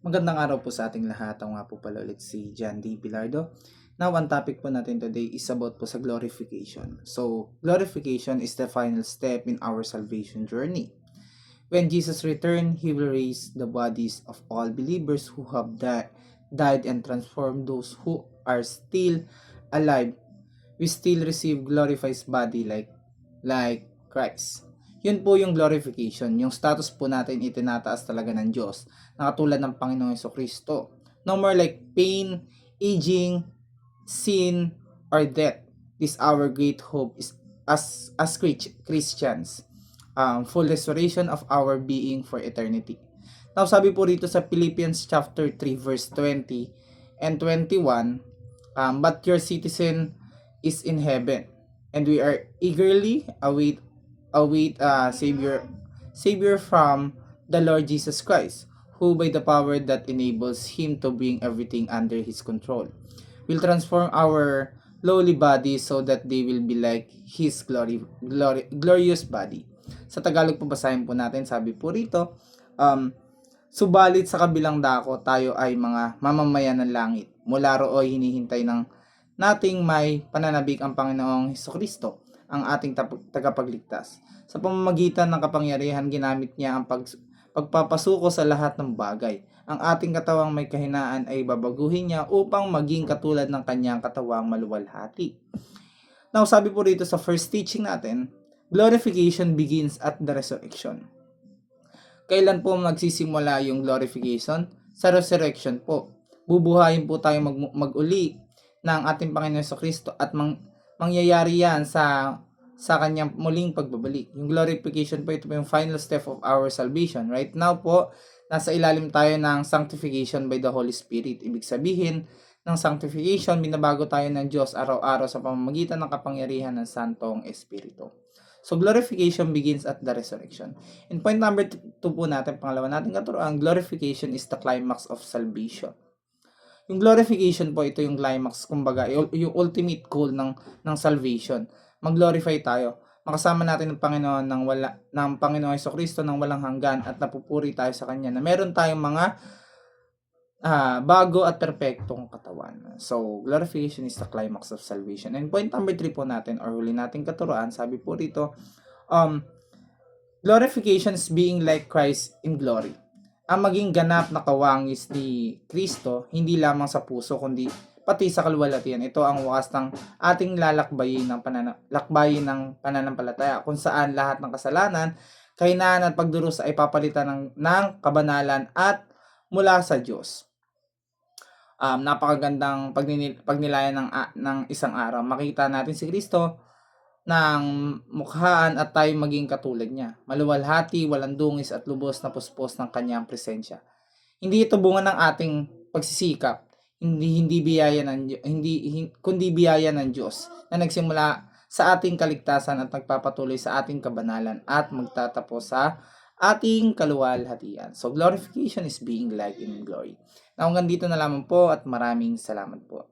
Magandang araw po sa ating lahat. Ako nga po pala ulit si John D. Pilardo. Now, ang topic po natin today is about po sa glorification. So, glorification is the final step in our salvation journey. When Jesus returned, He will raise the bodies of all believers who have died and transform those who are still alive. We still receive glorified body like Christ. Yun po yung glorification, yung status po natin itinataas talaga ng Diyos, na katulad ng Panginoong Kristo. No more like pain, aging, sin, or death. This our great hope is as Christians. Full restoration of our being for eternity. Now, sabi po rito sa Philippians chapter 3 verse 20 and 21, but your citizen is in heaven, and we are eagerly await Savior from the Lord Jesus Christ, who by the power that enables Him to bring everything under His control, will transform our lowly body so that they will be like His glorious body. Sa Tagalog po basahin po natin, sabi po rito, subalit sa kabilang dako, tayo ay mga mamamayan ng langit. Mula rooy hinihintay ng nating may pananabik ang Panginoong Hesukristo, ang ating tagapagligtas. Sa pamamagitan ng kapangyarihan, ginamit niya ang pagpapasuko sa lahat ng bagay. Ang ating katawang may kahinaan ay babaguhin niya upang maging katulad ng kanyang katawang maluwalhati. Now, sabi po rito sa first teaching natin, glorification begins at the resurrection. Kailan po magsisimula yung glorification? Sa resurrection po. Bubuhayin po tayo mag-uli ng ating Panginoon sa Kristo at mangyayari yan sa kanyang muling pagbabalik. Yung glorification po, ito po yung final step of our salvation. Right now po, nasa ilalim tayo ng sanctification by the Holy Spirit. Ibig sabihin, ng sanctification, binabago tayo ng Diyos araw-araw sa pamamagitan ng kapangyarihan ng Santong Espiritu. So, glorification begins at the resurrection. In point number 2 po natin, pangalawa natin katuruan, glorification is the climax of salvation. Yung glorification po, ito yung climax, kumbaga, yung ultimate goal ng salvation. Mag-glorify tayo. Makasama natin ng Panginoon ng Panginoong Jesucristo ng walang hanggan at napupuri tayo sa Kanya na meron tayong mga bago at perpektong katawan. So, glorification is the climax of salvation. And point number 3 po natin, or huli nating katuruan, sabi po rito, glorification is being like Christ in glory. Ang maging ganap na kawangis ni Kristo, hindi lamang sa puso, kundi pati sa kaluwalhatian. Ito ang wakas ng ating lakbayin ng pananampalataya, kung saan lahat ng kasalanan, kahinaan at pagdurusa ay papalitan ng kabanalan at mula sa Diyos. Napakagandang pagnilayan ng isang araw. Makita natin si Kristo ng mukhaan at tayo maging katulad niya. Maluwalhati, walang dungis at lubos na puspos ng kanyang presensya. Hindi ito bunga ng ating pagsisikap, kundi biyaya ng Diyos na nagsimula sa ating kaligtasan at nagpapatuloy sa ating kabanalan at magtatapos sa ating kaluwalhatian. So, glorification is being like in glory. Now, hanggang dito na lamang po at maraming salamat po.